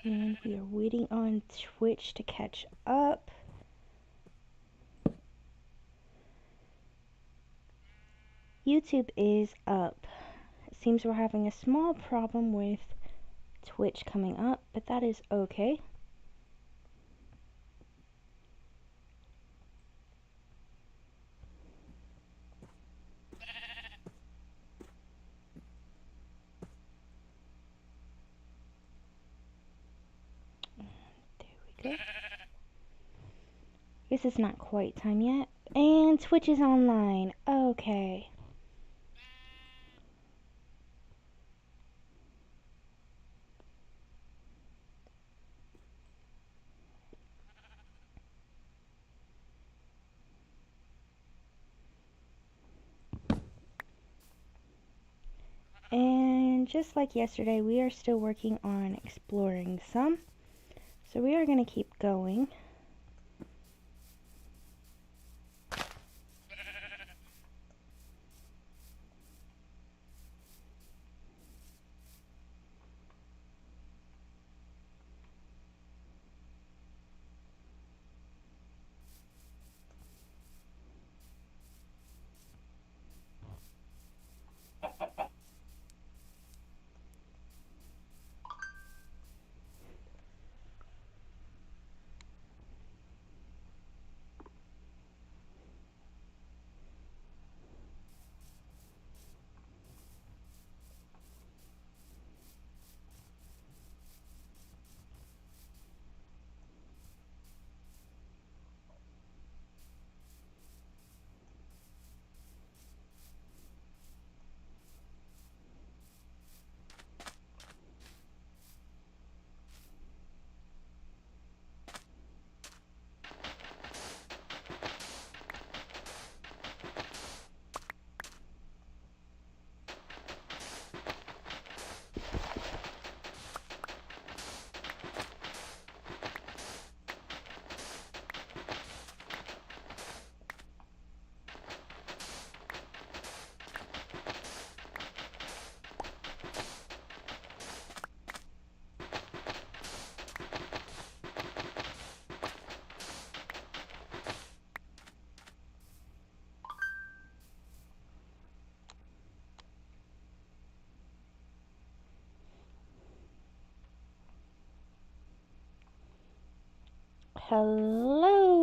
And we are waiting on Twitch to catch up. YouTube is up. It seems we're having a small problem with Twitch coming up, but that is okay. There we go. Guess it's not quite time yet. And Twitch is online. Okay. And just like yesterday, we are still working on exploring some. So we are going to keep going. Hello!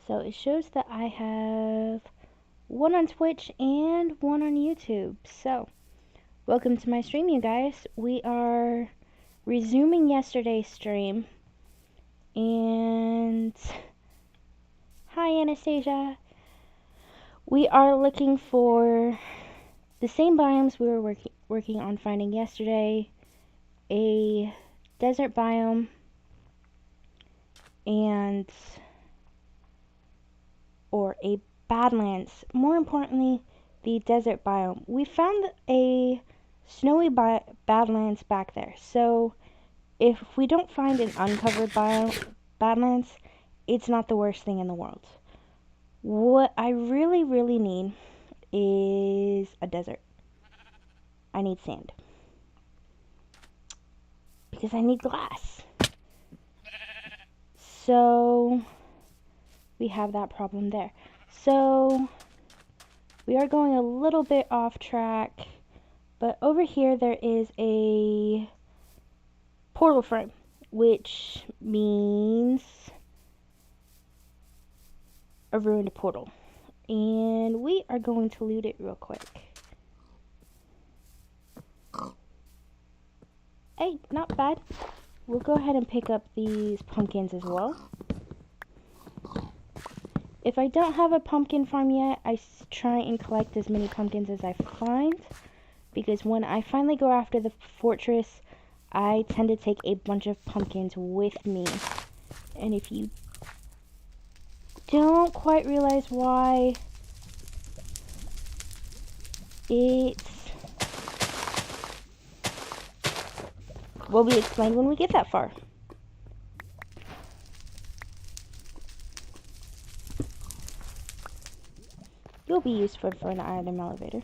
So it shows that I have one on Twitch and one on YouTube. So, welcome to my stream, you guys. We are resuming yesterday's stream. And hi, Anastasia. We are looking for the same biomes we were working on finding yesterday. A desert biome and or a Badlands. More importantly, the desert biome. We found a snowy Badlands back there. So if we don't find an uncovered Badlands, it's not the worst thing in the world. What I really, really need is a desert. I need sand. Because I need glass. So we have that problem there. So we are going a little bit off track, but over here there is a portal frame, which means a ruined portal. And we are going to loot it real quick. Hey, not bad. We'll go ahead and pick up these pumpkins as well. If I don't have a pumpkin farm yet, I try and collect as many pumpkins as I find. Because when I finally go after the fortress, I tend to take a bunch of pumpkins with me. And if you don't quite realize why, it's will be explained when we get that far. You'll be useful for an item elevator.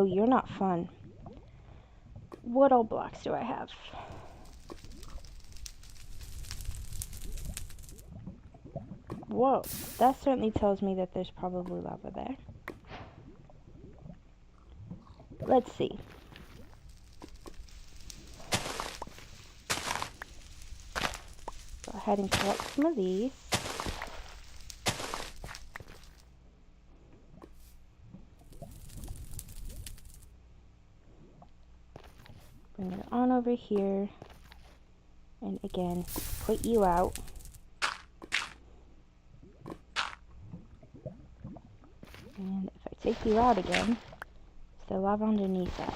No, you're not fun. What old blocks do I have? Whoa, that certainly tells me that there's probably lava there. Let's see. Go ahead and collect some of these. Bring it on over here. And again, put you out. And if I take you out again, is there lava underneath that?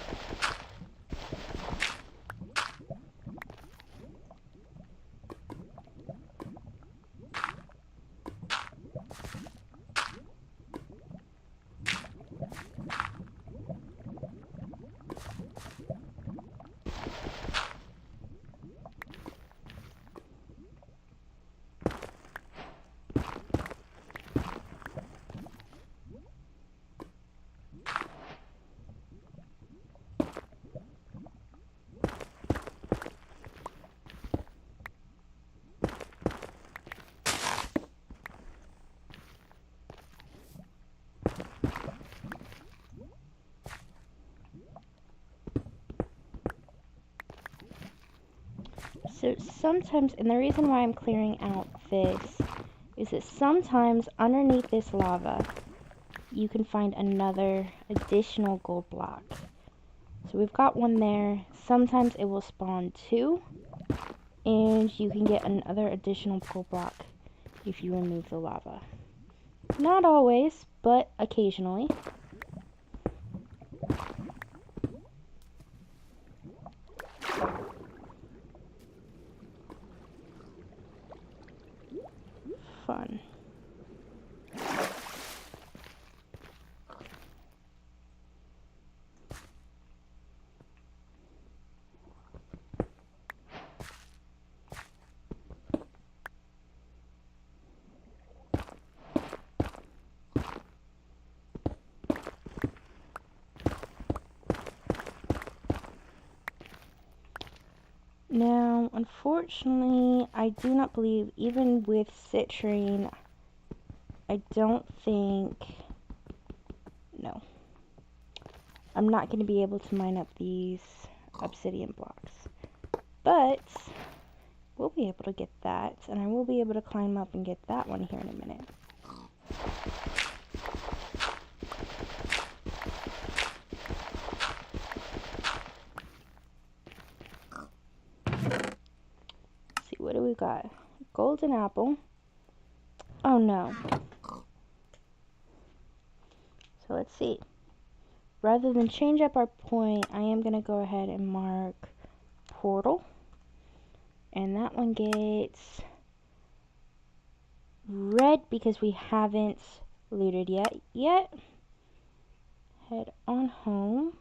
So sometimes, and the reason why I'm clearing out this is that sometimes underneath this lava you can find another additional gold block. So we've got one there. Sometimes it will spawn two, and you can get another additional gold block if you remove the lava. Not always, but occasionally. Fun. Now, unfortunately, I do not believe, even with citrine, I don't think, no. I'm not going to be able to mine up these obsidian blocks. But, we'll be able to get that, and I will be able to climb up and get that one here in a minute. What do we got? Golden apple. Oh no. So let's see. Rather than change up our point, I am going to go ahead and mark portal. And that one gets red because we haven't looted yet. Head on home.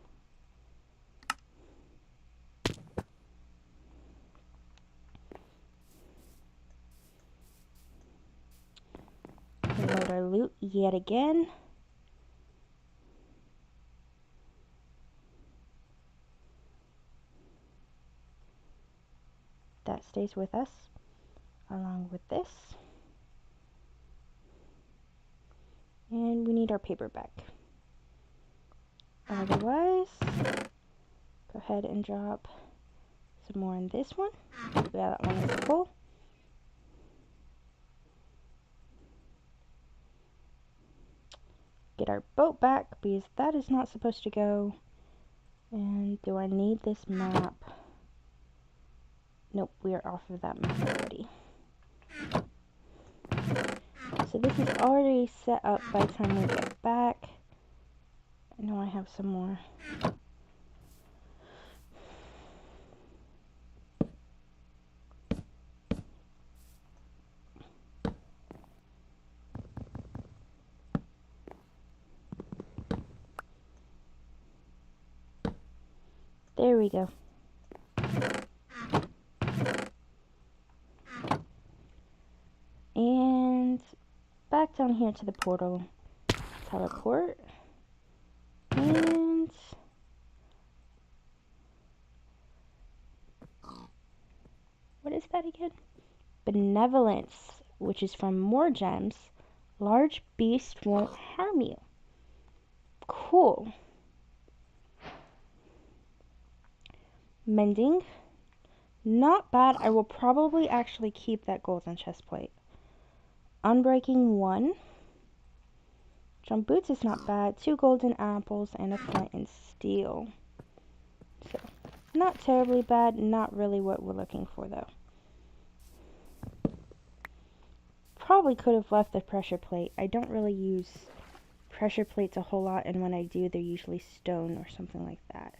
Load our loot yet again. That stays with us along with this. And we need our paper back. Otherwise, go ahead and drop some more in this one. Yeah, that one is full. Get our boat back because that is not supposed to go. And do I need this map? Nope, we are off of that map already. So this is already set up by the time we get back. I know I have some more. There we go. And back down here to the portal. Teleport. And is that again? Benevolence, which is from more gems. Large beasts won't harm you. Cool. Mending. Not bad. I will probably actually keep that golden chest plate. Unbreaking 1. Jump boots is not bad. 2 golden apples and a flint and steel. So, not terribly bad. Not really what we're looking for though. Probably could have left the pressure plate. I don't really use pressure plates a whole lot, and when I do, they're usually stone or something like that.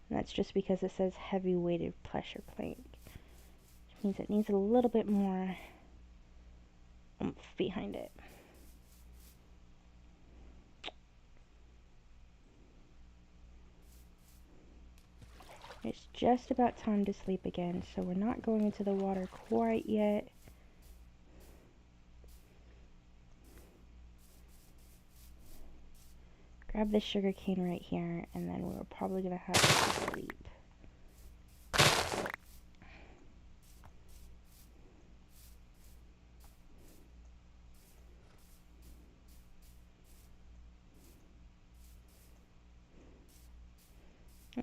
And that's just because it says heavy weighted pressure plate, which means it needs a little bit more oomph behind it. It's just about time to sleep again, so we're not going into the water quite yet. Grab this sugar cane right here, and then we're probably going to have to sleep.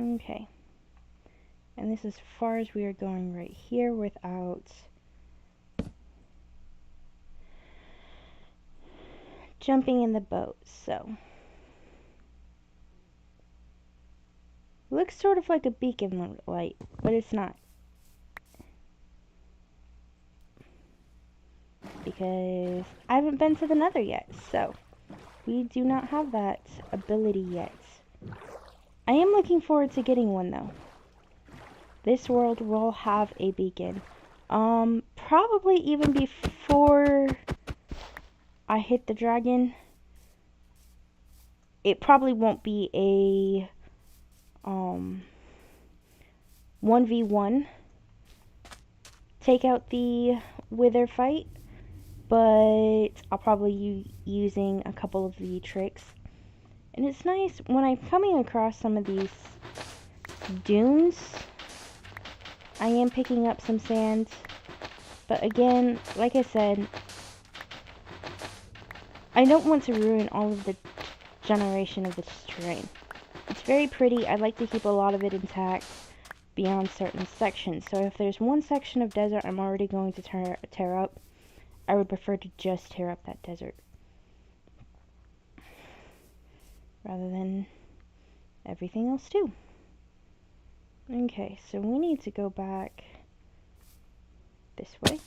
Okay. And this is as far as we are going right here without jumping in the boat, so. Looks sort of like a beacon light, but it's not. Because I haven't been to the Nether yet, so we do not have that ability yet. I am looking forward to getting one though. This world will have a beacon. Probably even before I hit the dragon. It probably won't be a 1v1 take out the wither fight, but I'll probably be using a couple of the tricks. And it's nice when I'm coming across some of these dunes, I am picking up some sand, but again, like I said, I don't want to ruin all of the generation of this terrain. It's very pretty. I like to keep a lot of it intact beyond certain sections. So if there's one section of desert I'm already going to tear up, I would prefer to just tear up that desert rather than everything else too. Okay, so we need to go back this way.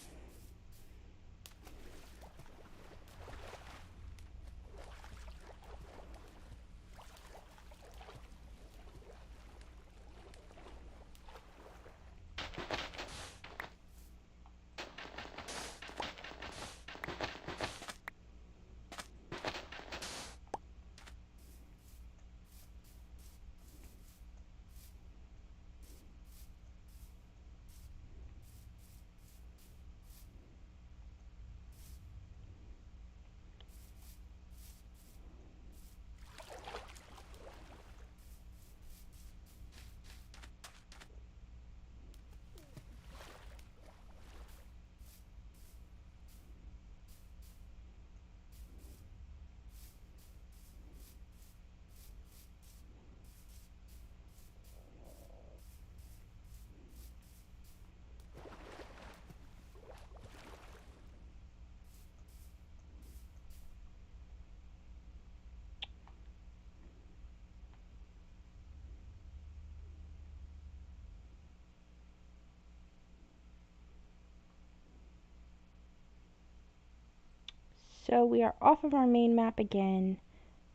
So we are off of our main map again,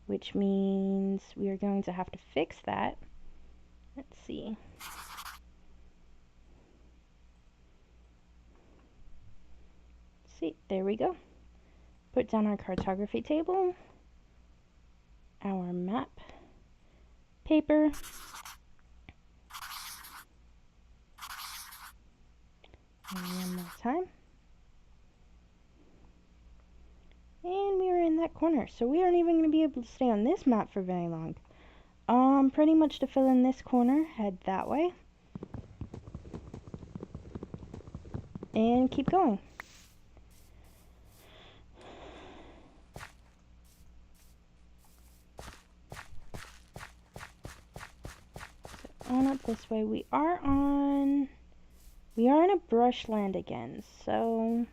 which means we are going to have to fix that. Let's see. See, there we go. Put down our cartography table, our map, paper, and one more time. And we are in that corner, so we aren't even going to be able to stay on this map for very long. Pretty much to fill in this corner, head that way. and keep going. On up this way. We are in a brushland again, so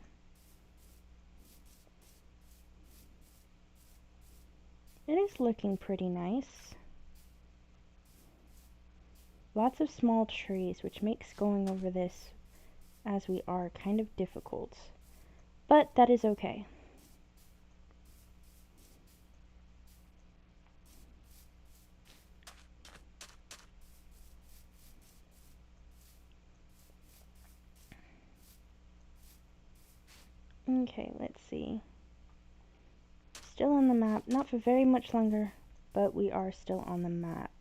it is looking pretty nice. Lots of small trees, which makes going over this as we are kind of difficult, but that is okay. Okay, let's see. Still on the map, not for very much longer, but we are still on the map.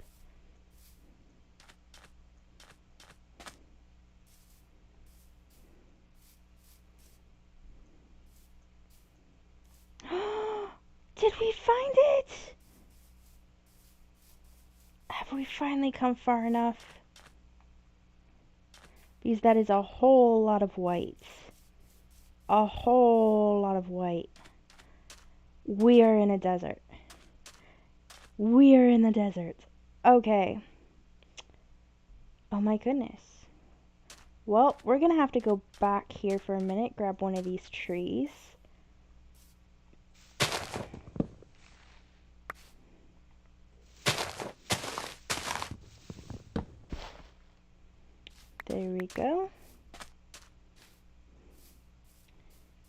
Did we find it? Have we finally come far enough? Because that is a whole lot of white. A whole lot of white. We are in a desert. We are in the desert. Okay. Oh my goodness. Well, we're gonna have to go back here for a minute, grab one of these trees. There we go.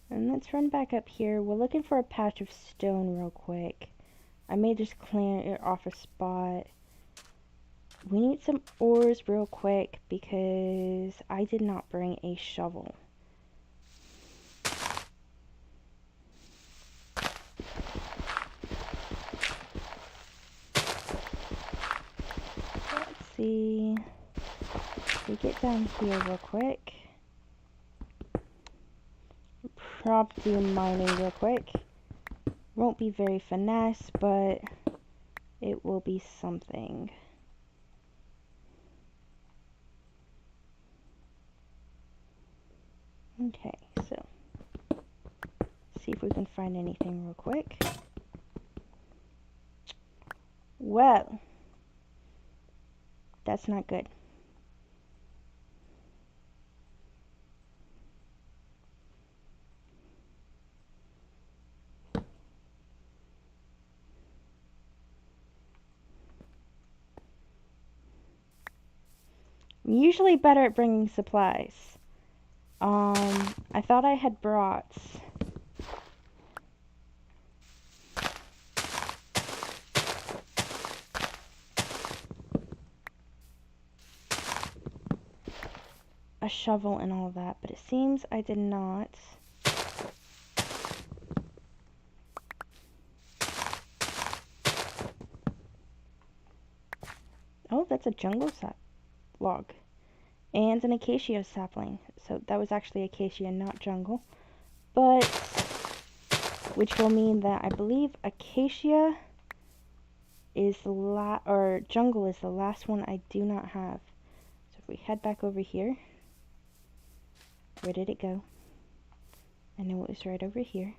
And let's run back up here. We're looking for a patch of stone real quick. I may just clear it off a spot. We need some ores real quick because I did not bring a shovel. Let's see. We get down here real quick. Probably do mining real quick. Won't be very finesse, but it will be something. Okay, so see if we can find anything real quick. Well, that's not good. I'm usually better at bringing supplies. I thought I had brought a shovel and all that, but it seems I did not. Oh, that's a jungle sap log. And an acacia sapling. So that was actually acacia, not jungle. But, which will mean that I believe acacia is the or jungle is the last one I do not have. So if we head back over here, where did it go? I know it was right over here.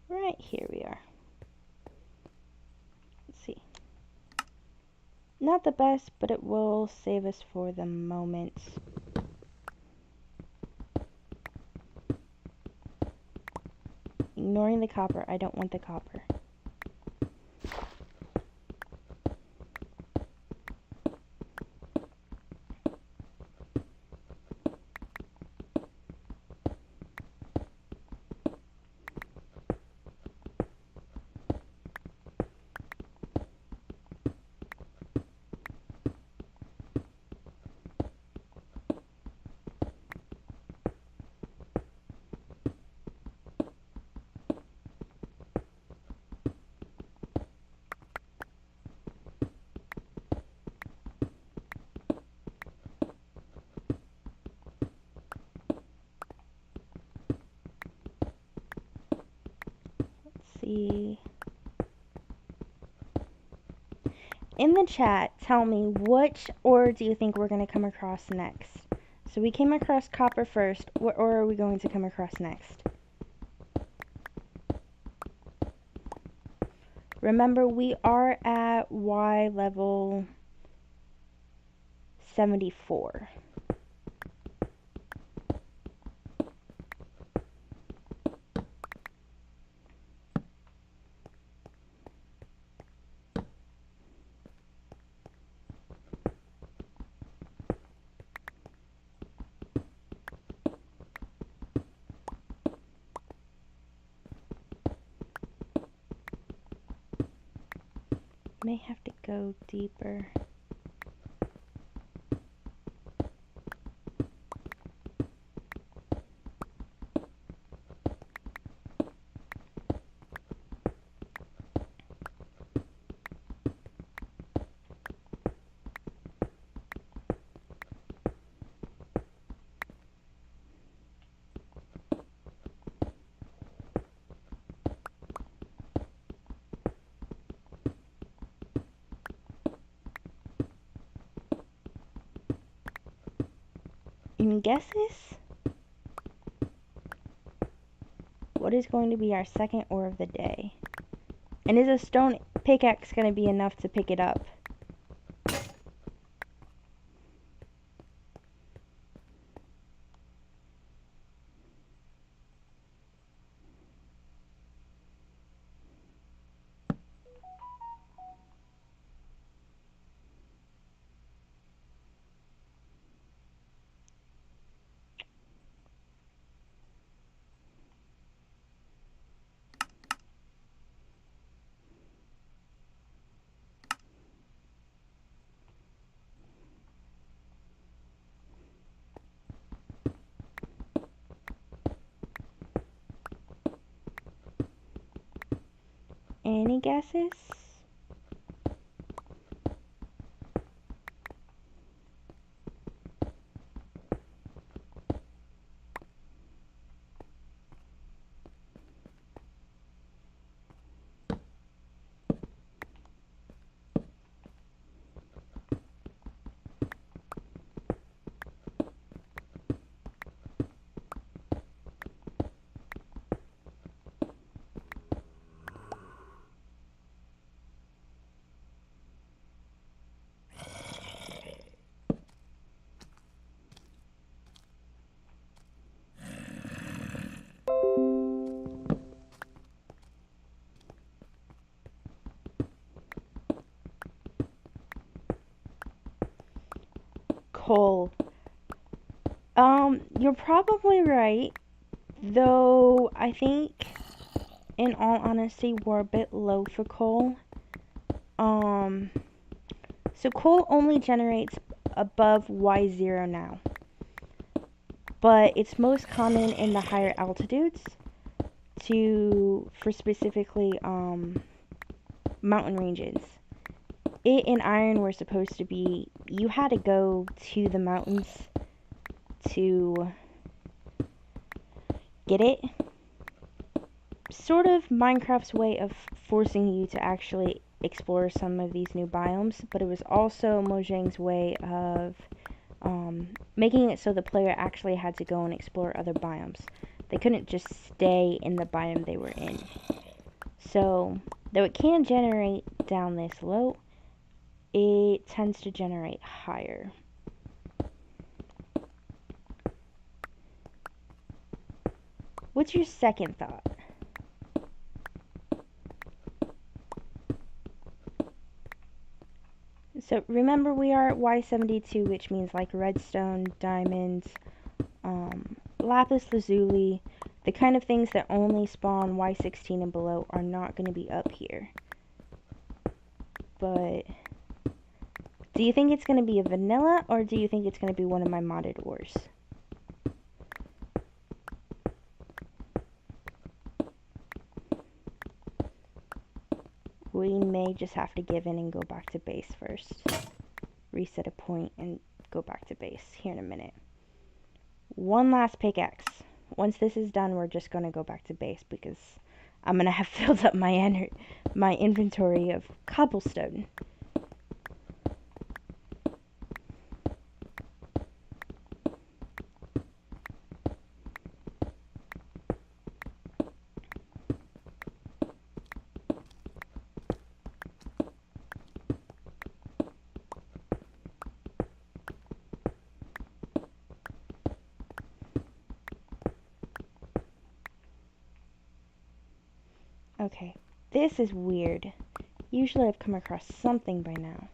Right here we are. Let's see. Not the best, but it will save us for the moment. Ignoring the copper. I don't want the copper. see. In the chat, tell me which ore do you think we're going to come across next? So we came across copper first. What ore are we going to come across next? Remember, we are at Y level 74. May have to go deeper. Any guesses? What is going to be our second ore of the day? And is a stone pickaxe going to be enough to pick it up? Any guesses? Coal. You're probably right, though I think, in all honesty, we're a bit low for coal. So coal only generates above Y0 now, but it's most common in the higher altitudes for specifically, mountain ranges. It and iron were supposed to be, you had to go to the mountains to get it. Sort of Minecraft's way of forcing you to actually explore some of these new biomes, but it was also Mojang's way of making it so the player actually had to go and explore other biomes. They couldn't just stay in the biome they were in. So, though it can generate down this low, it tends to generate higher. What's your second thought? So remember, we are at Y72, which means like redstone, diamonds, lapis lazuli, the kind of things that only spawn Y16 and below are not going to be up here. But do you think it's going to be a vanilla, or do you think it's going to be one of my modded ores? We may just have to give in and go back to base first. Reset a point and go back to base here in a minute. One last pickaxe. Once this is done, we're just going to go back to base because I'm gonna have filled up my inventory of cobblestone. Okay, this is weird. Usually I've come across something by now.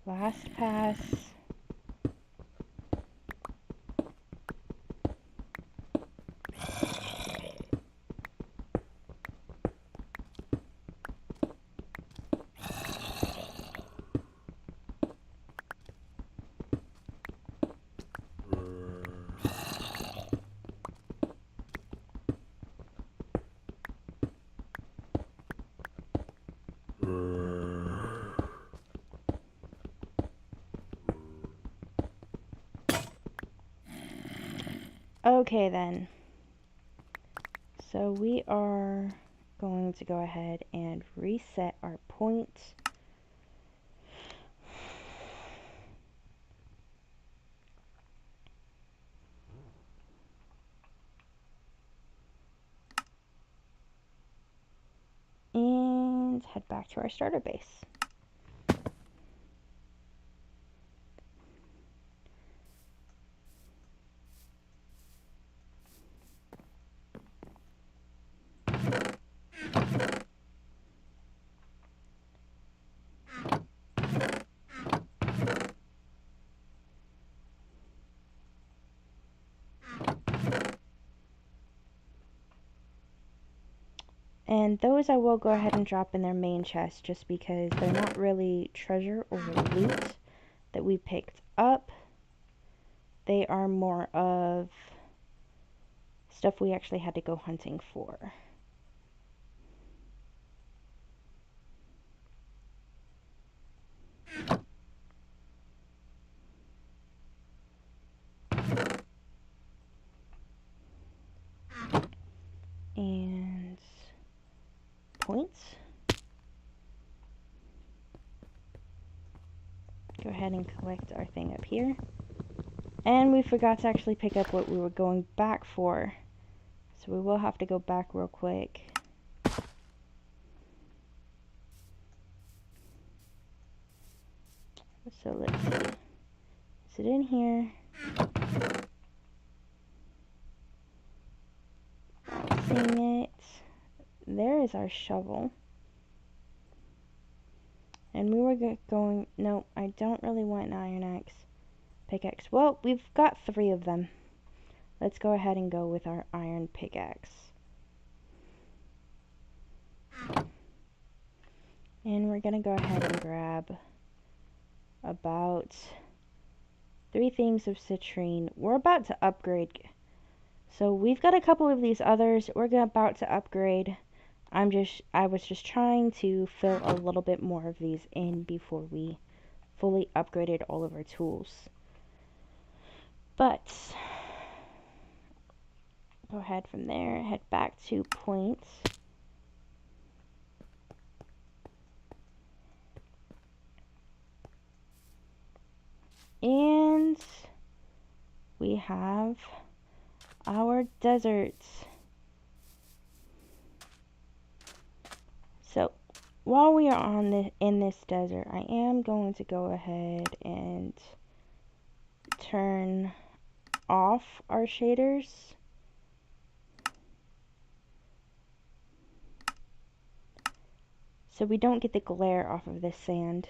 Last pass. Okay then. So we are going to go ahead and reset our point. And head back to our starter base. And those I will go ahead and drop in their main chest just because they're not really treasure or loot that we picked up. They are more of stuff we actually had to go hunting for. And points. Go ahead and collect our thing up here. And we forgot to actually pick up what we were going back for. So we will have to go back real quick. So let's see. Is it in here? Not seeing it. There is our shovel. And we were going... No, I don't really want an iron pickaxe. Well, we've got 3 of them. Let's go ahead and go with our iron pickaxe. And we're going to go ahead and grab about 3 things of citrine. We're about to upgrade. So we've got a couple of these others. We're about to upgrade. I was just trying to fill a little bit more of these in before we fully upgraded all of our tools. But go ahead from there, head back to points. And we have our deserts. So while we are in this desert, I am going to go ahead and turn off our shaders. So we don't get the glare off of this sand.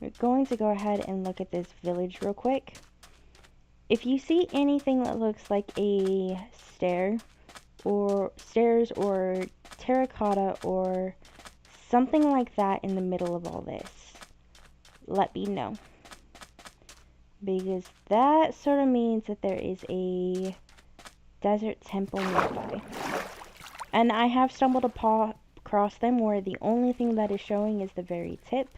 We're going to go ahead and look at this village real quick. If you see anything that looks like a stairs or terracotta or something like that in the middle of all this, let me know. Because that sort of means that there is a desert temple nearby. And I have stumbled across them where the only thing that is showing is the very tip.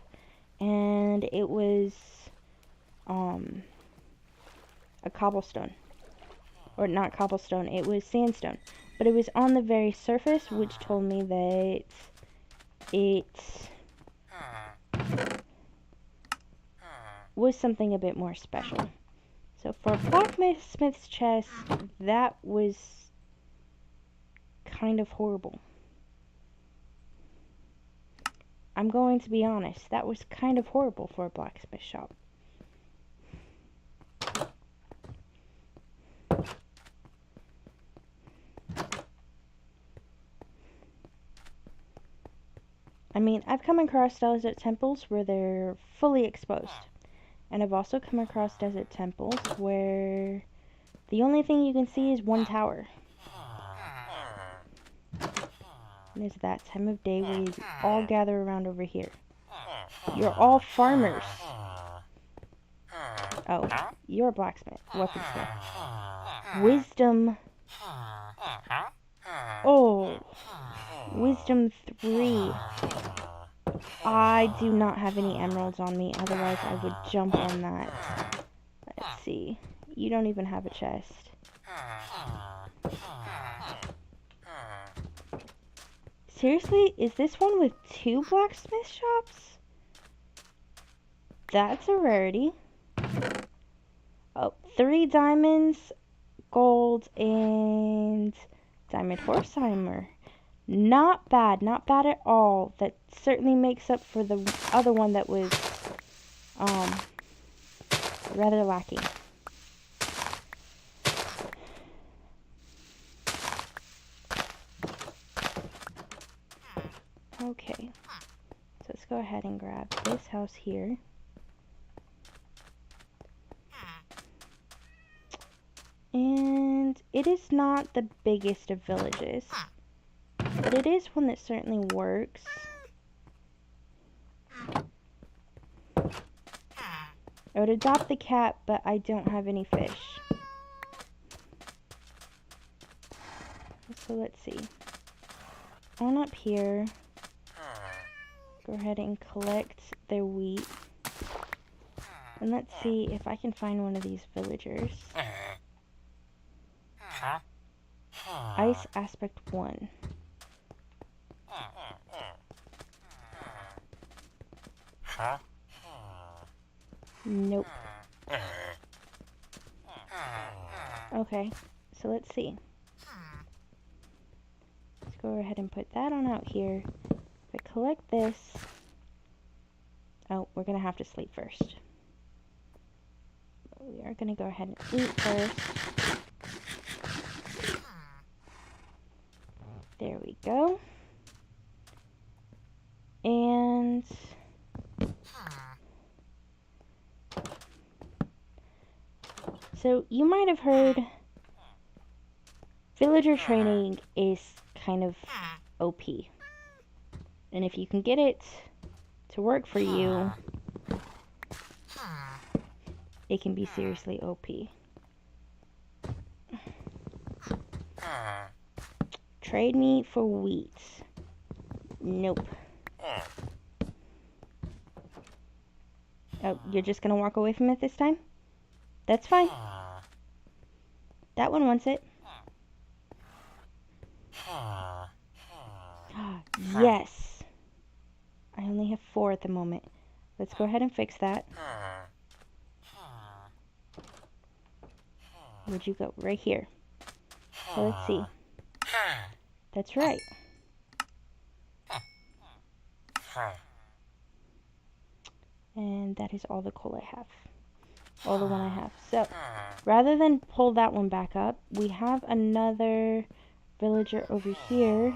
And it was a cobblestone. Or not cobblestone, it was sandstone. But it was on the very surface, which told me that it was something a bit more special. So for Blacksmith's chest, that was kind of horrible. I'm going to be honest, that was kind of horrible for a blacksmith shop. I mean, I've come across desert temples where they're fully exposed. And I've also come across desert temples where the only thing you can see is one tower. And it's that time of day where you all gather around over here. You're all farmers. Oh, you're a blacksmith, weaponsmith. Wisdom. Oh, wisdom 3. I do not have any emeralds on me, otherwise I would jump on that. Let's see. You don't even have a chest. Seriously, is this one with 2 blacksmith shops? That's a rarity. Oh, 3 diamonds, gold, and diamond horse armor. Not bad, not bad at all. That certainly makes up for the other one that was rather lacking. Okay, so let's go ahead and grab this house here. And it is not the biggest of villages, but it is one that certainly works. I would adopt the cat, but I don't have any fish. So let's see. On up here, go ahead and collect their wheat. And let's see if I can find one of these villagers. Ice aspect 1. Nope. Okay, so let's see. Let's go ahead and put that on out here. If I collect this... Oh, we're going to have to sleep first. We are going to go ahead and eat first. There we go. And... So, you might have heard villager training is kind of OP. And if you can get it to work for you, it can be seriously OP. Trade me for wheat. Nope. Oh, you're just gonna walk away from it this time? That's fine. That one wants it. Yes. I only have 4 at the moment. Let's go ahead and fix that. Where'd you go? Right here. So let's see. That's right. And that is all the coal I have. All the one I have. So, rather than pull that one back up, we have another villager over here.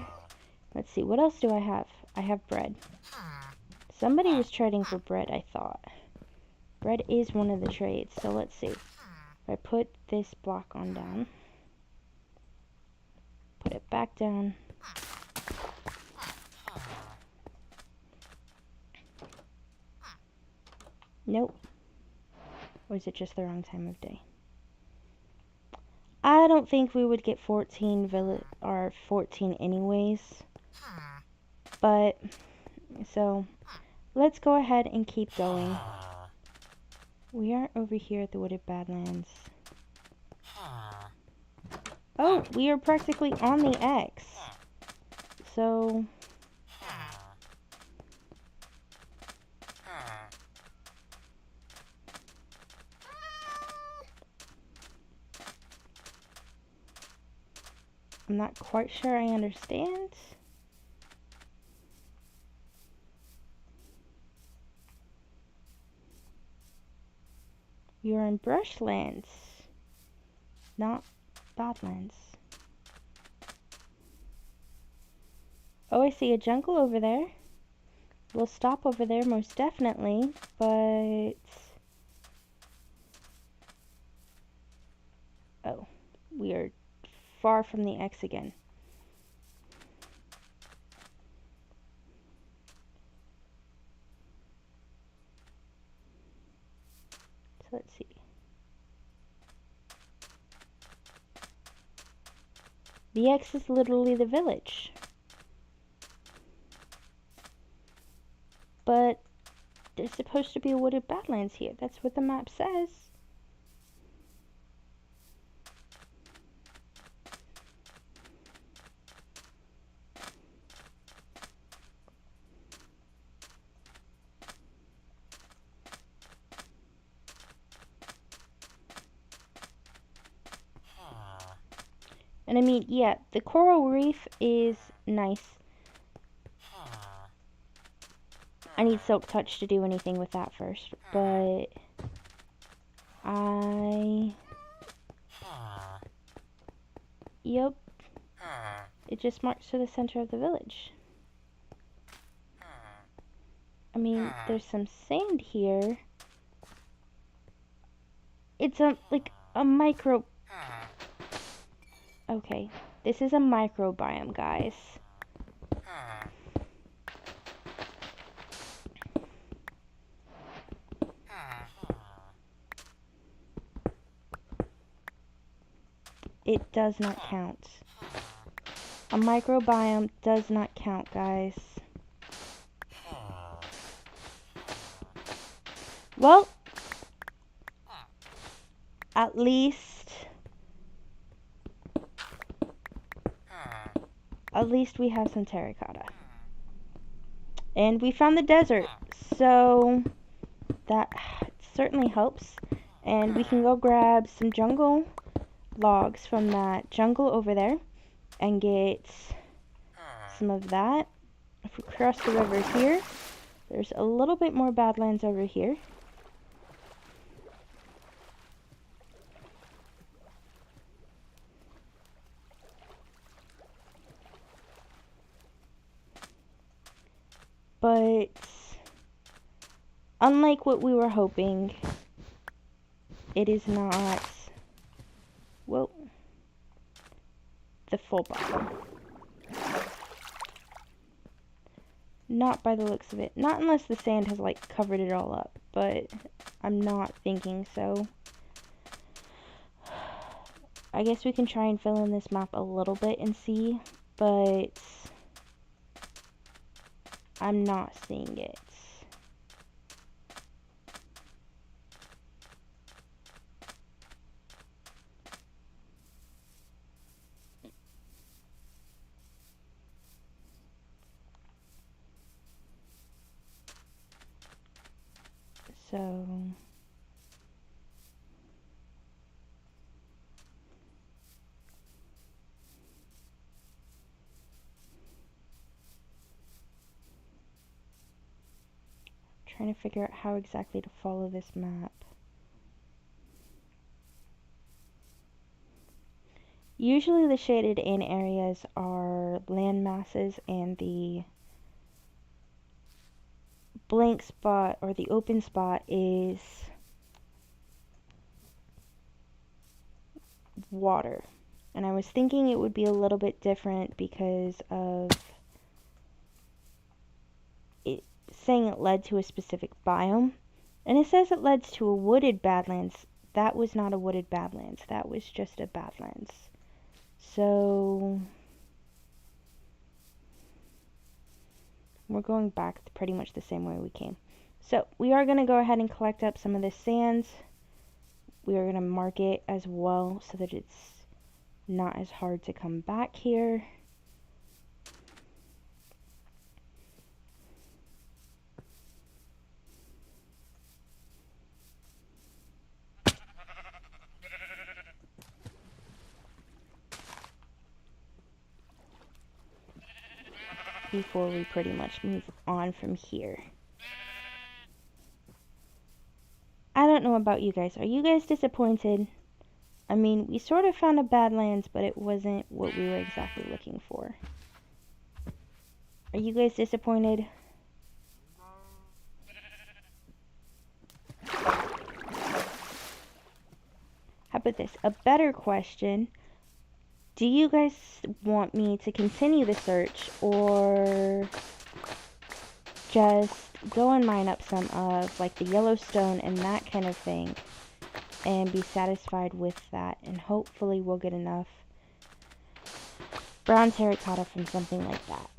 Let's see, what else do I have? I have bread. Somebody was trading for bread, I thought. Bread is one of the trades, so let's see. If I put this block on down, put it back down. Nope. Or is it just the wrong time of day? I don't think we would get 14 anyways. But, so, let's go ahead and keep going. We are over here at the wooded Badlands. Oh, we are practically on the X. So, I'm not quite sure I understand. You're in Brushlands, not Badlands. Oh, I see a jungle over there. We'll stop over there most definitely, but... Oh, we are far from the X again. So let's see. The X is literally the village. But there's supposed to be a wooded Badlands here. That's what the map says. And I mean, yeah, the coral reef is nice. I need Silk Touch to do anything with that first, but Yep. It just marks to the center of the village. I mean, there's some sand here. It's like a micro... Okay, this is a microbiome, guys. It does not count. A microbiome does not count, guys. Well, at least we have some terracotta. And we found the desert, so that certainly helps. And we can go grab some jungle logs from that jungle over there and get some of that. If we cross the river here, there's a little bit more Badlands over here. But unlike what we were hoping, it is not, well, the full bottom. Not by the looks of it. Not unless the sand has, like, covered it all up. But I'm not thinking so. I guess we can try and fill in this map a little bit and see. But I'm not seeing it. So trying to figure out how exactly to follow this map. Usually the shaded in areas are land masses and the blank spot or the open spot is water. And I was thinking it would be a little bit different because of it saying it led to a specific biome. And it says it led to a wooded badlands. That was not a wooded badlands. That was just a badlands. So we're going back pretty much the same way we came. So we are going to go ahead and collect up some of this sands. We are going to mark it as well so that it's not as hard to come back here. Before we pretty much move on from here. I don't know about you guys. Are you guys disappointed? I mean, we sort of found a Badlands, but it wasn't what we were exactly looking for. Are you guys disappointed? How about this? A better question. Do you guys want me to continue the search or just go and mine up some of like the Yellowstone and that kind of thing and be satisfied with that, and hopefully we'll get enough brown terracotta from something like that.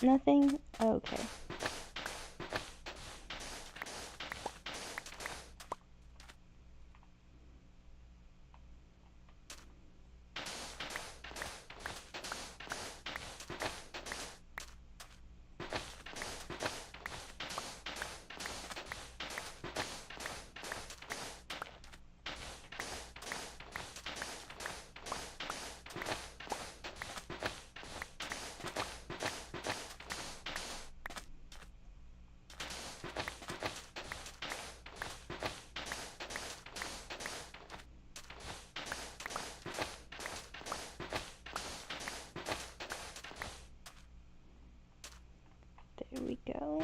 Nothing? Okay. There we go.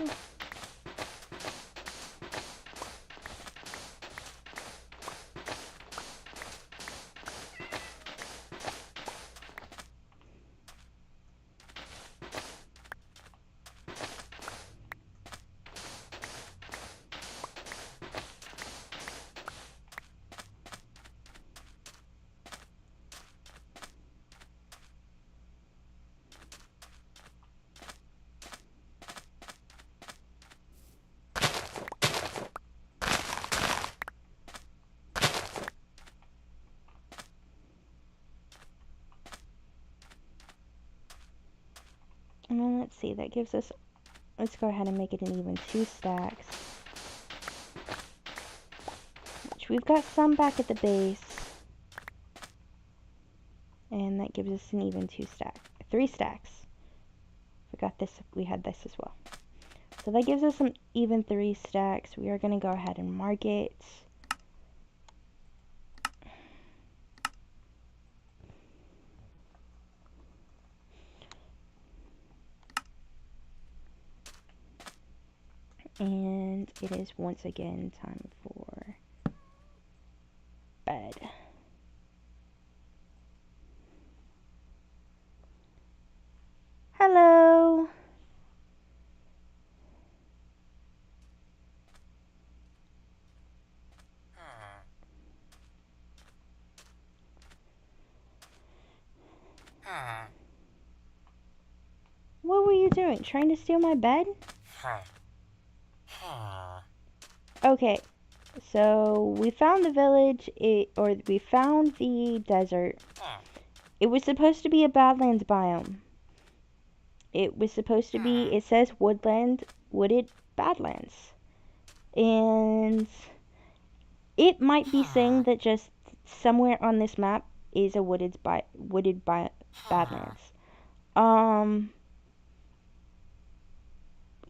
And then let's see, that gives us, let's go ahead and make it an even 2 stacks. Which we've got some back at the base. And that gives us an even 3 stacks. Forgot this, we had this as well. So that gives us some even 3 stacks. We are going to go ahead and mark it. And it is once again time for bed. Hello! doing? Trying to steal my bed? Okay, so we found the village, we found the desert. It was supposed to be a Badlands biome. It was supposed to be, it says wooded Badlands. And it might be saying that just somewhere on this map is a wooded Badlands.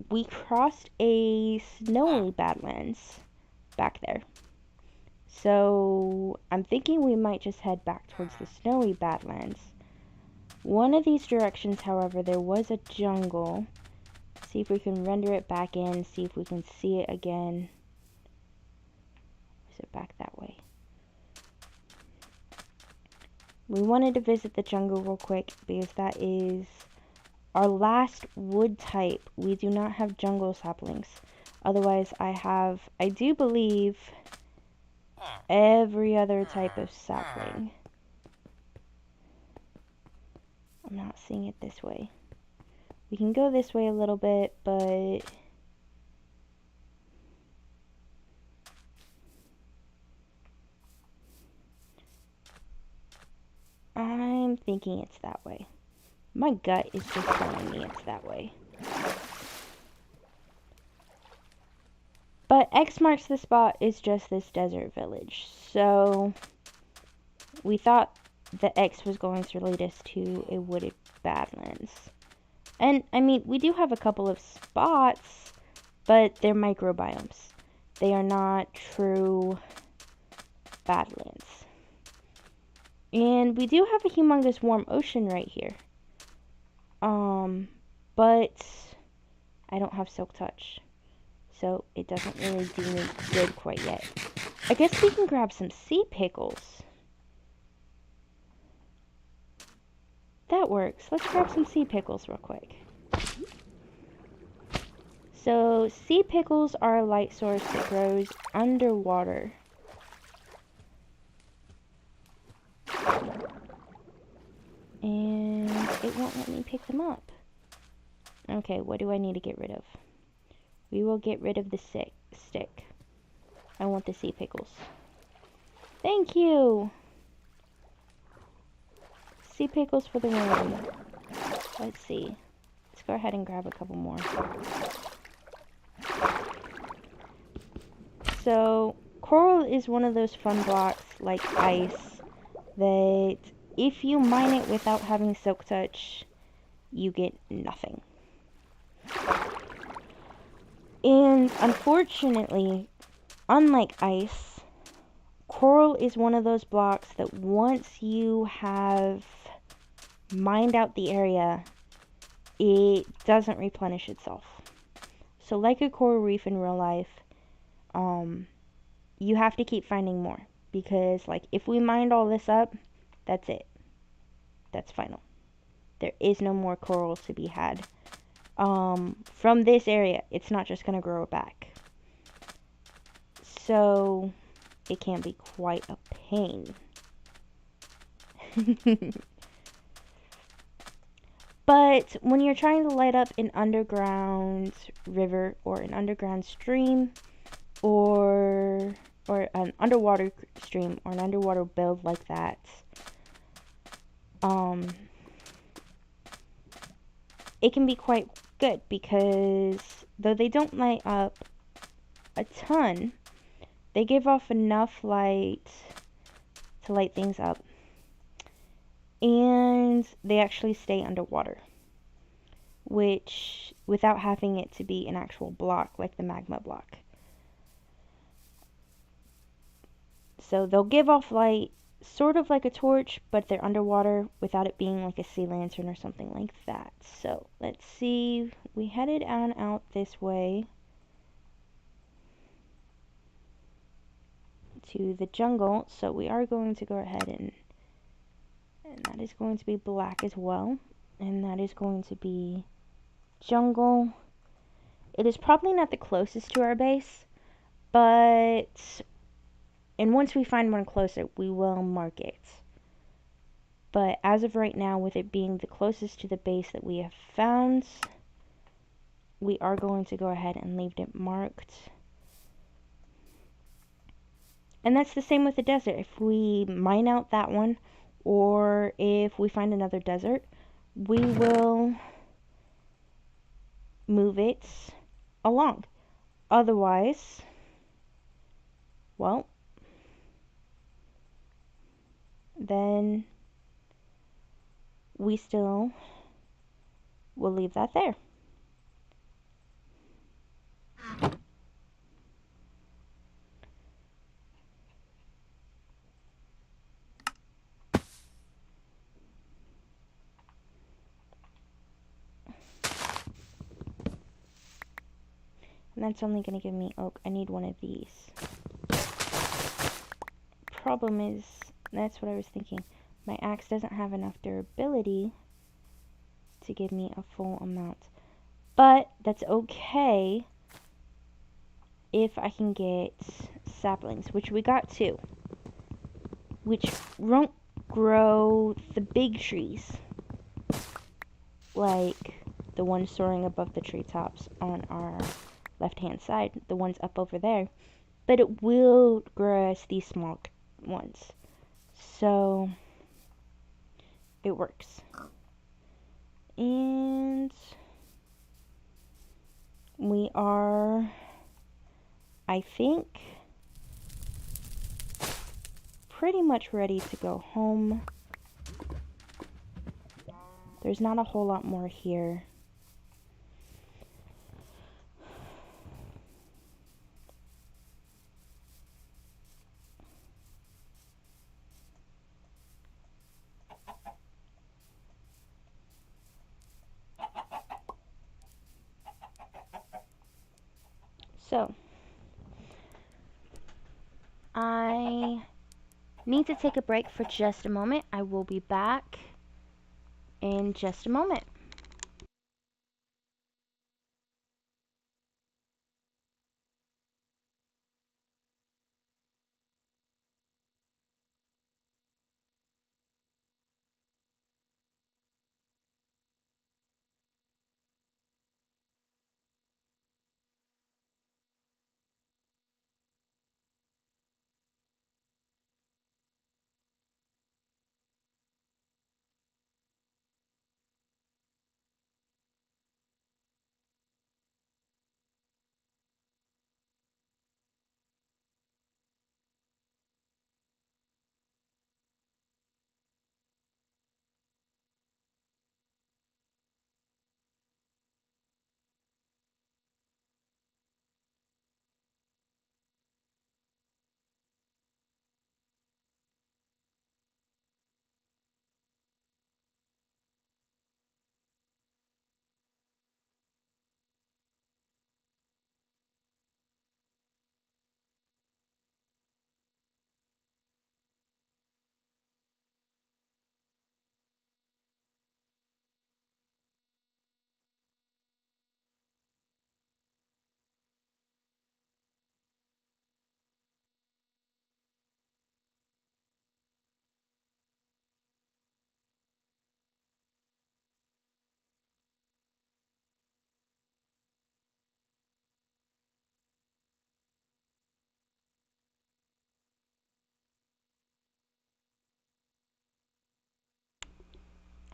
We crossed a snowy Badlands back there. So I'm thinking we might just head back towards the snowy Badlands. One of these directions, however, there was a jungle. See if we can render it back in, see if we can see it again. Is it back that way? We wanted to visit the jungle real quick because that is our last wood type. We do not have jungle saplings. Otherwise, I do believe, every other type of sapling. I'm not seeing it this way. We can go this way a little bit, but I'm thinking it's that way. My gut is just telling me it's that way. But X marks the spot is just this desert village. So we thought the X was going to lead us to a wooded Badlands. And I mean, we do have a couple of spots, but they're microbiomes. They are not true Badlands. And we do have a humongous warm ocean right here. But I don't have Silk Touch, so it doesn't really do me good quite yet. I guess we can grab some sea pickles. That works. Let's grab some sea pickles real quick. So, sea pickles are a light source that grows underwater. And it won't let me pick them up. Okay, what do I need to get rid of? We will get rid of the stick. I want the sea pickles. Thank you! Sea pickles for the win. Let's see. Let's go ahead and grab a couple more. So, coral is one of those fun blocks, like ice, that if you mine it without having Silk Touch, you get nothing. And unfortunately, unlike ice, coral is one of those blocks that once you have mined out the area, it doesn't replenish itself. So like a coral reef in real life, you have to keep finding more. Because like if we mined all this up, that's it. That's final. There is no more corals to be had. From this area, it's not just going to grow back. So, it can be quite a pain. But when you're trying to light up an underground river or an underground stream or an underwater stream or an underwater build like that, it can be quite good because though they don't light up a ton, they give off enough light to light things up, and they actually stay underwater, which without having it to be an actual block like the magma block. So they'll give off light sort of like a torch, but they're underwater without it being like a sea lantern or something like that. So let's see, we headed on out this way to the jungle, so we are going to go ahead and that is going to be black as well, and that is going to be jungle. It is probably not the closest to our base, and once we find one closer, we will mark it. But as of right now, with it being the closest to the base that we have found, we are going to go ahead and leave it marked. And that's the same with the desert. If we mine out that one, or if we find another desert, we will move it along. Otherwise, well, then we still will leave that there. And that's only going to give me oak. I need one of these. Problem is, that's what I was thinking. My axe doesn't have enough durability to give me a full amount. But that's okay if I can get saplings, which we got 2. Which won't grow the big trees. Like the ones soaring above the treetops on our left-hand side, the ones up over there, but it will grow us these small ones, so it works. And we are, I think, pretty much ready to go home. There's not a whole lot more here. So, I need to take a break for just a moment. I will be back in just a moment.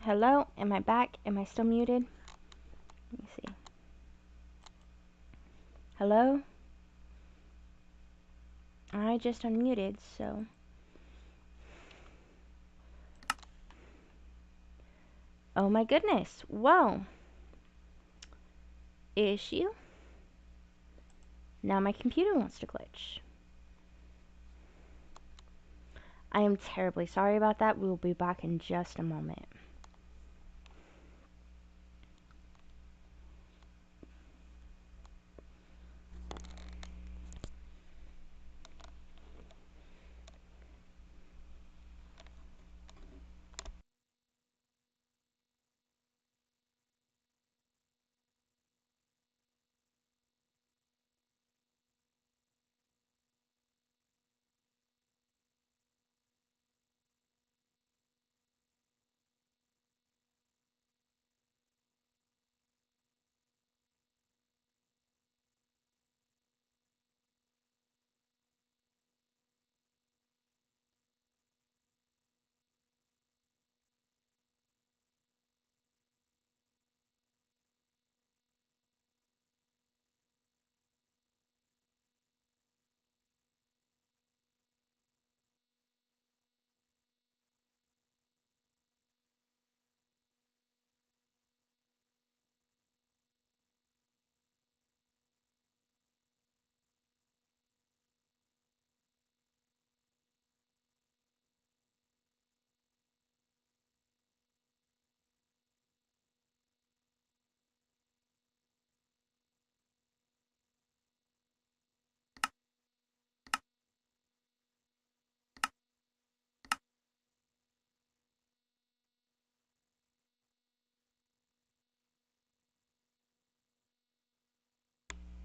Hello, am I back? Am I still muted? Let me see. Hello? I just unmuted, so. Oh my goodness. Well. Issue. Now my computer wants to glitch. I am terribly sorry about that. We will be back in just a moment.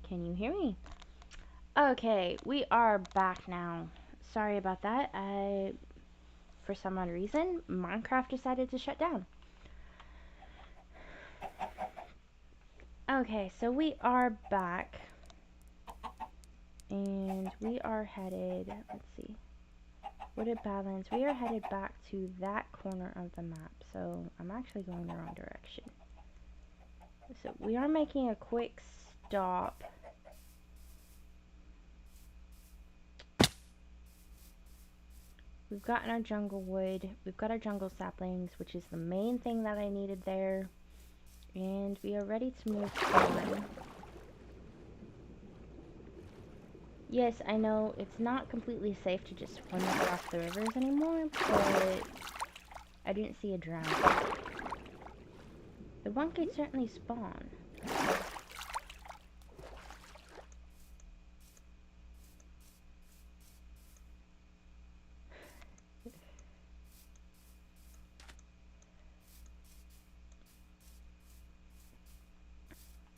Can you hear me? Okay, we are back now. Sorry about that. For some odd reason, Minecraft decided to shut down. Okay, so we are back. And we are headed, let's see. Wooded Badlands. We are headed back to that corner of the map. So I'm actually going the wrong direction. So we are making a quick stop. We've gotten our jungle wood. We've got our jungle saplings, which is the main thing that I needed there. And we are ready to move on. Yes, I know it's not completely safe to just swim across the rivers anymore, but I didn't see a drown. The one could certainly spawn.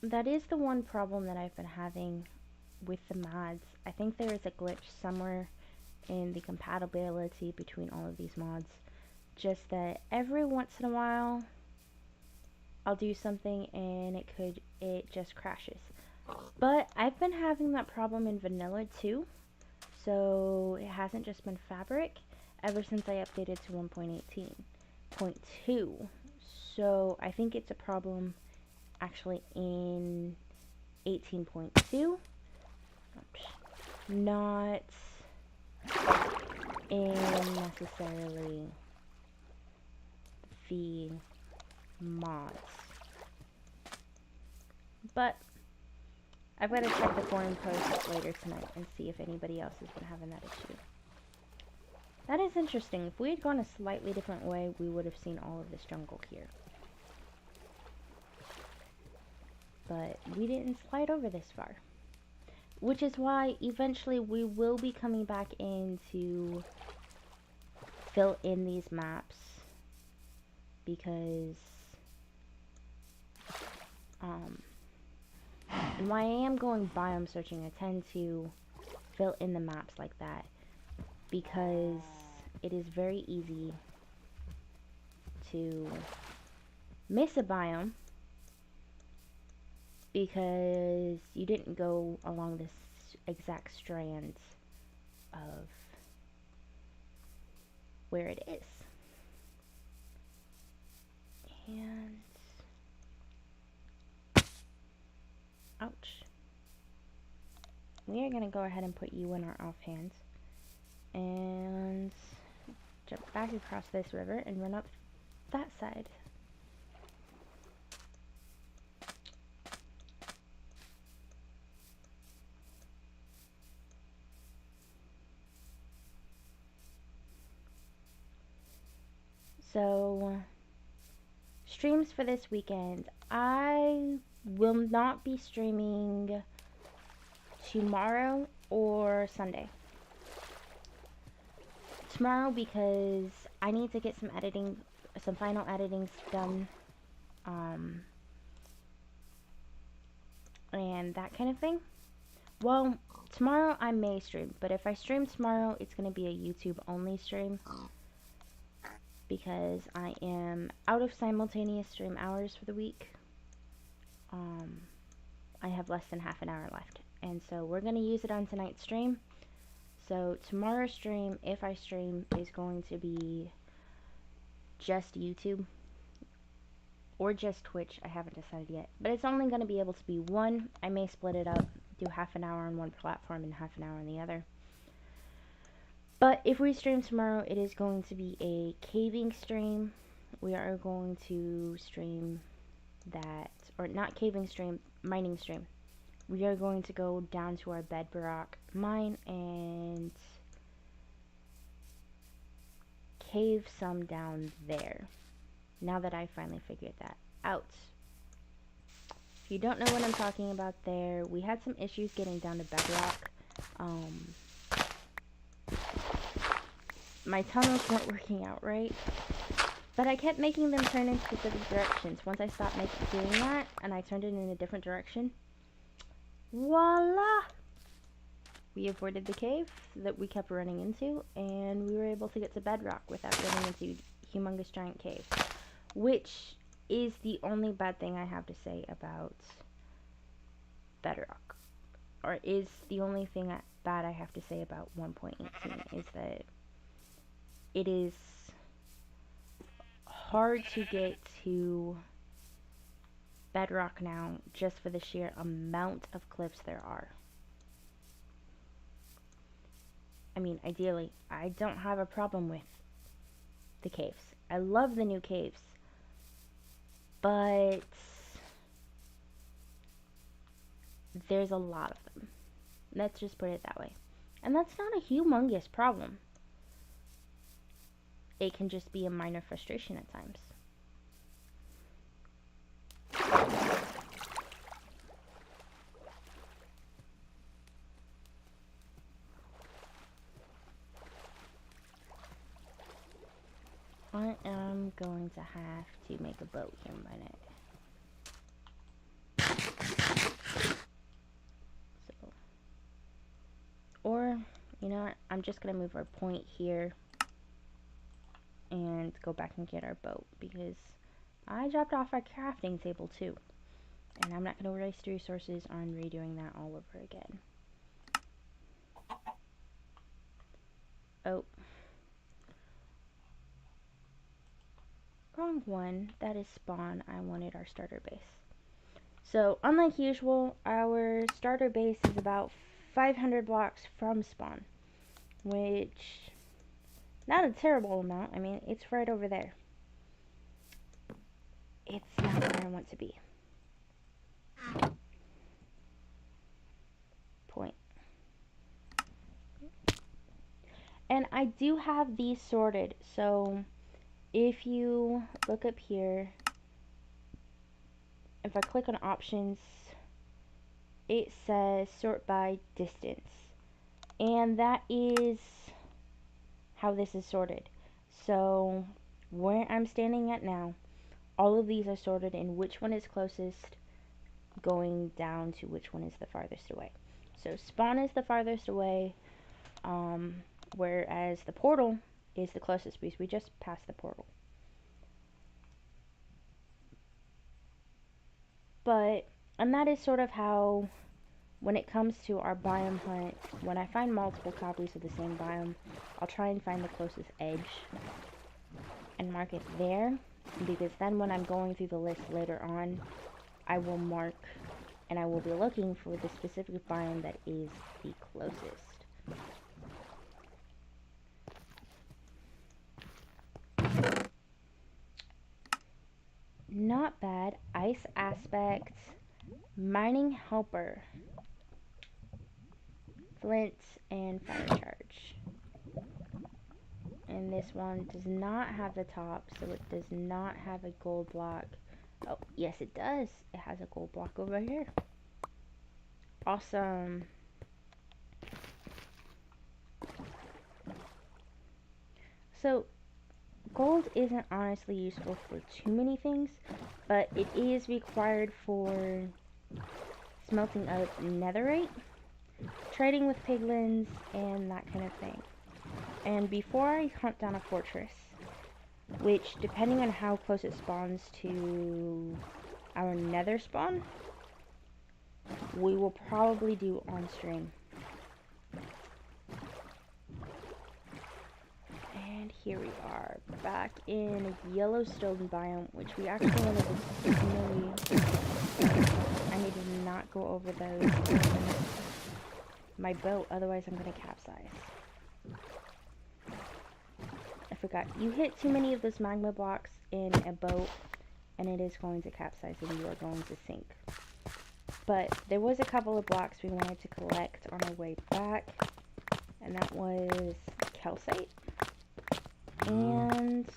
That is the one problem that I've been having with the mods. I think there is a glitch somewhere in the compatibility between all of these mods. Just that every once in a while I'll do something and it just crashes. But I've been having that problem in vanilla too. So it hasn't just been fabric ever since I updated to 1.18.2. So I think it's a problem actually in 18.2, not in necessarily the mods. But I've got to check the forum post later tonight and see if anybody else has been having that issue. That is interesting. If we had gone a slightly different way, we would have seen all of this jungle here. But we didn't slide over this far. Which is why eventually we will be coming back in to fill in these maps. Because and why I am going biome searching, I tend to fill in the maps like that. Because it is very easy to miss a biome because you didn't go along this exact strand of where it is. And ouch. We are going to go ahead and put you in our offhand and jump back across this river and run up that side. So, streams for this weekend. I will not be streaming tomorrow or Sunday. Tomorrow because I need to get some editing, some final editings done, and that kind of thing. Well, tomorrow I may stream, but if I stream tomorrow, it's going to be a YouTube only stream. Because I am out of simultaneous stream hours for the week. I have less than half an hour left. And so we're going to use it on tonight's stream. So tomorrow's stream, if I stream, is going to be just YouTube. Or just Twitch. I haven't decided yet. But it's only going to be able to be one. I may split it up. Do half an hour on one platform and half an hour on the other. But if we stream tomorrow, it is going to be a caving stream. We are going to stream that, or not caving stream, mining stream. We are going to go down to our bedrock mine and cave some down there. Now that I finally figured that out. If you don't know what I'm talking about there, we had some issues getting down to bedrock. My tunnels weren't working out right, but I kept making them turn in specific directions. Once I stopped doing that, and I turned it in a different direction, voila! We avoided the cave that we kept running into, and we were able to get to bedrock without getting into humongous giant cave, which is the only bad thing I have to say about bedrock, or is the only thing bad I have to say about 1.18, is that it is hard to get to bedrock now just for the sheer amount of cliffs there are. I mean, ideally, I don't have a problem with the caves. I love the new caves, but there's a lot of them. Let's just put it that way. And that's not a humongous problem. It can just be a minor frustration at times. I am going to have to make a boat here in a minute. So, or, you know what, I'm just going to move our point here and go back and get our boat, because I dropped off our crafting table too. And I'm not going to waste resources on redoing that all over again. Oh. Wrong one. That is spawn. I wanted our starter base. So, unlike usual, our starter base is about 500 blocks from spawn, which, not a terrible amount. I mean, it's right over there. It's not where I want to be. Point. And I do have these sorted, so if you look up here, if I click on options, it says sort by distance, and that is how this is sorted. So where I'm standing at now, all of these are sorted in which one is closest, going down to which one is the farthest away. So spawn is the farthest away, whereas the portal is the closest, because we just passed the portal. But, and that is sort of how, when it comes to our biome hunt, when I find multiple copies of the same biome, I'll try and find the closest edge and mark it there, because then when I'm going through the list later on, I will mark and I will be looking for the specific biome that is the closest. Not bad. Ice aspect, mining helper, flint, and fire charge. And this one does not have the top, so it does not have a gold block. Oh, yes it does. It has a gold block over here. Awesome. So, gold isn't honestly useful for too many things, but it is required for smelting up netherite, trading with piglins, and that kind of thing. And before I hunt down a fortress, which depending on how close it spawns to our nether spawn, we will probably do on stream. And here we are, back in Yellowstone biome, which we actually wanted to I need to not go over those my boat, otherwise I'm going to capsize. I forgot, you hit too many of those magma blocks in a boat and it is going to capsize and you are going to sink. But there was a couple of blocks we wanted to collect on our way back, and that was calcite and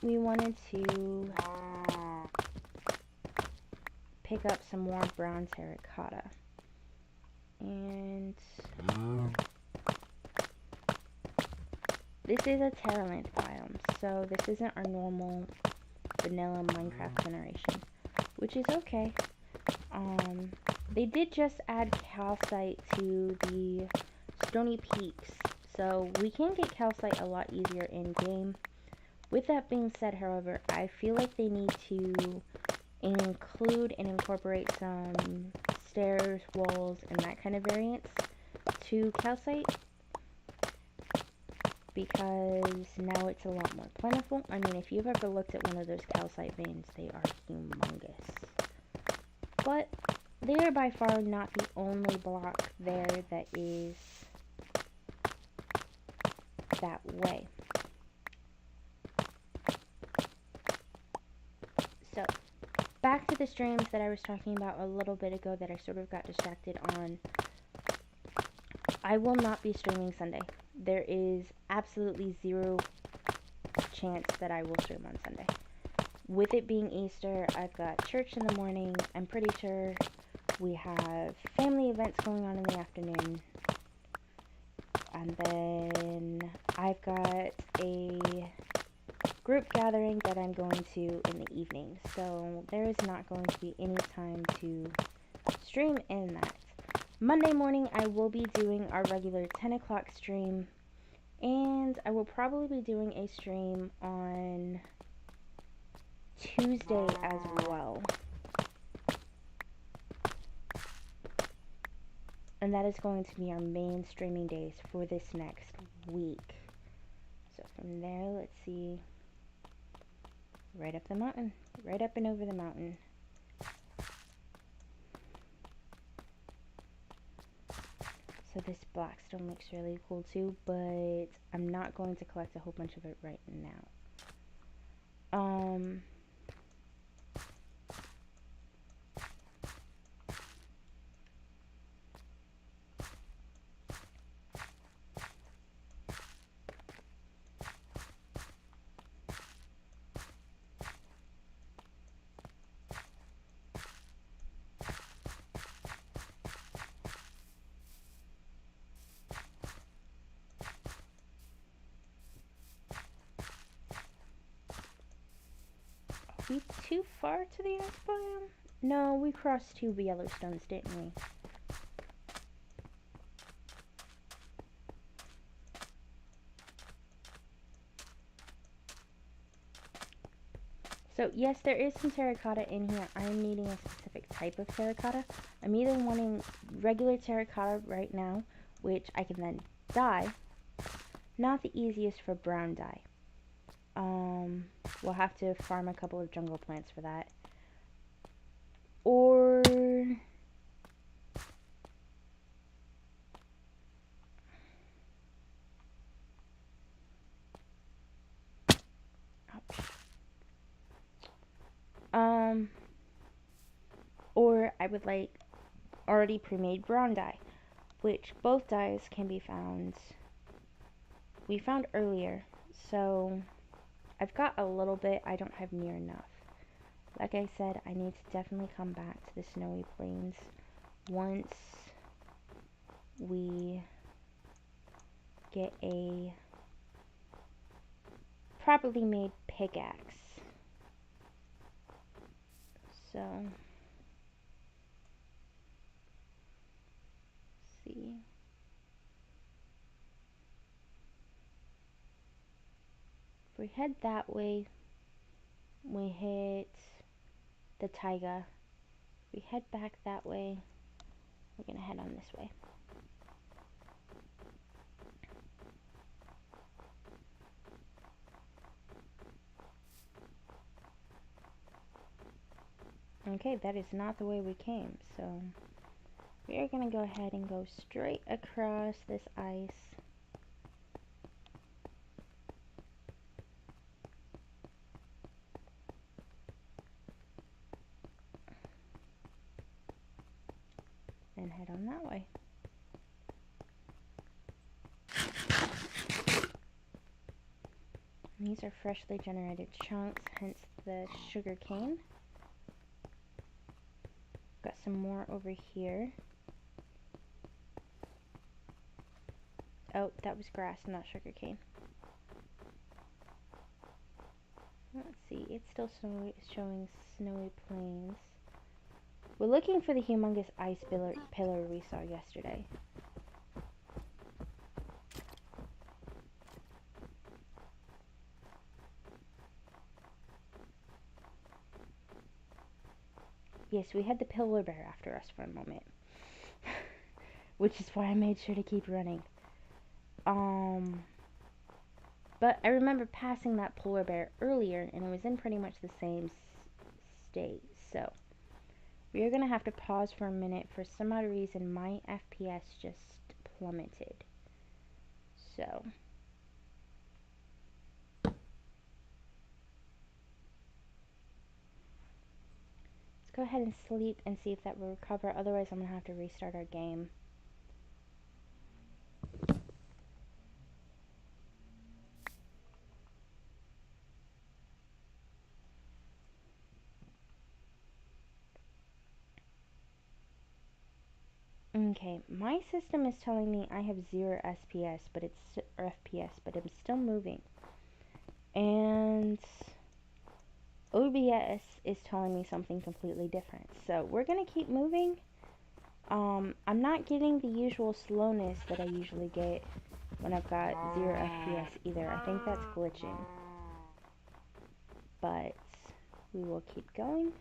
we wanted to pick up some more brown terracotta. And this is a Terraland biome, so this isn't our normal vanilla Minecraft generation, which is okay. They did just add calcite to the Stony Peaks, so we can get calcite a lot easier in game. With that being said, however, I feel like they need to include and incorporate some stairs, walls, and that kind of variants to calcite, because now it's a lot more plentiful. I mean, if you've ever looked at one of those calcite veins, they are humongous. But they are by far not the only block there that is that way. So, back to the streams that I was talking about a little bit ago that I sort of got distracted on. I will not be streaming Sunday. There is absolutely zero chance that I will stream on Sunday. With it being Easter, I've got church in the morning. I'm pretty sure we have family events going on in the afternoon. And then I've got a group gathering that I'm going to in the evening. So there is not going to be any time to stream in that. Monday morning I will be doing our regular 10 o'clock stream. And I will probably be doing a stream on Tuesday as well. And that is going to be our main streaming days for this next week. So from there, let's see. Right up the mountain. Right up and over the mountain. So this blackstone looks really cool too, but I'm not going to collect a whole bunch of it right now. Are we too far to the next biome? No, we crossed 2 Yellowstones, didn't we? So yes, there is some terracotta in here. I'm needing a specific type of terracotta. I'm either wanting regular terracotta right now, which I can then dye. Not the easiest for brown dye. We'll have to farm a couple of jungle plants for that. Or or I would like already pre-made brown dye, which both dyes can be found. We found earlier, so I've got a little bit. I don't have near enough. Like I said, I need to definitely come back to the snowy plains once we get a properly made pickaxe. So, let's see. If we head that way, we hit the taiga. If we head back that way, we're gonna head on this way. Okay, that is not the way we came, so we are gonna go ahead and go straight across this ice. And head on that way. These are freshly generated chunks, hence the sugar cane. Got some more over here. Oh, that was grass, not sugar cane. Let's see, it's still showing snowy plains. We're looking for the humongous ice pillar we saw yesterday. Yes, we had the pillar bear after us for a moment. Which is why I made sure to keep running. But I remember passing that polar bear earlier, and it was in pretty much the same state. So, we are going to have to pause for a minute. For some odd reason, my FPS just plummeted. So, let's go ahead and sleep and see if that will recover. Otherwise, I'm going to have to restart our game. Okay, my system is telling me I have 0 SPS, but I'm still moving. And OBS is telling me something completely different. So we're gonna keep moving. I'm not getting the usual slowness that I usually get when I've got 0 FPS either. I think that's glitching. But we will keep going.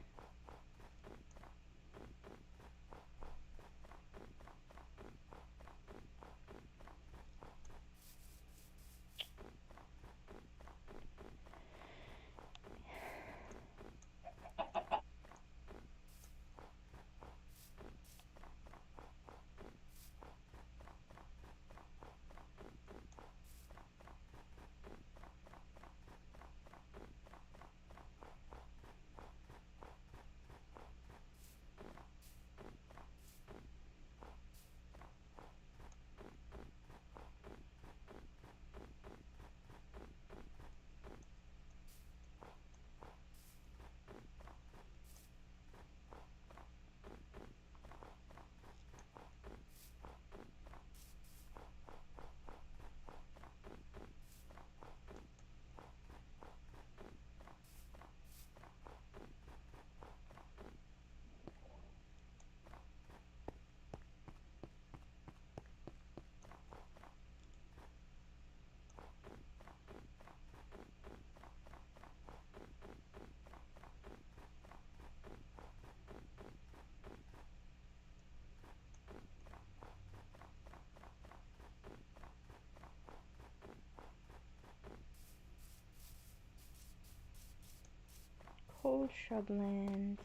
Cold shrublands.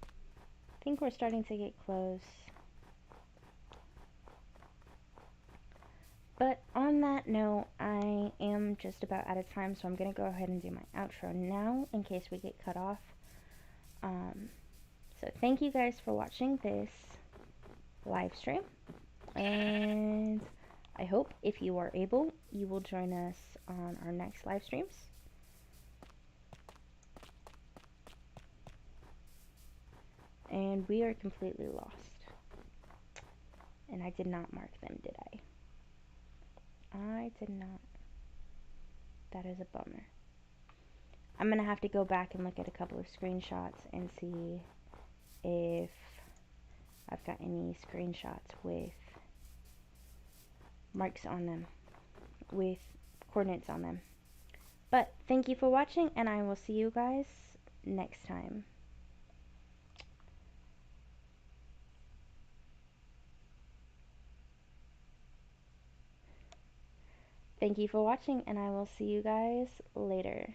I think we're starting to get close. But on that note, I am just about out of time, so I'm going to go ahead and do my outro now in case we get cut off. So thank you guys for watching this live stream, and I hope if you are able, you will join us on our next live streams. And we are completely lost. And I did not mark them, did I? I did not. That is a bummer. I'm going to have to go back and look at a couple of screenshots and see if I've got any screenshots with marks on them, with coordinates on them. But thank you for watching, and I will see you guys next time. Thank you for watching, and I will see you guys later.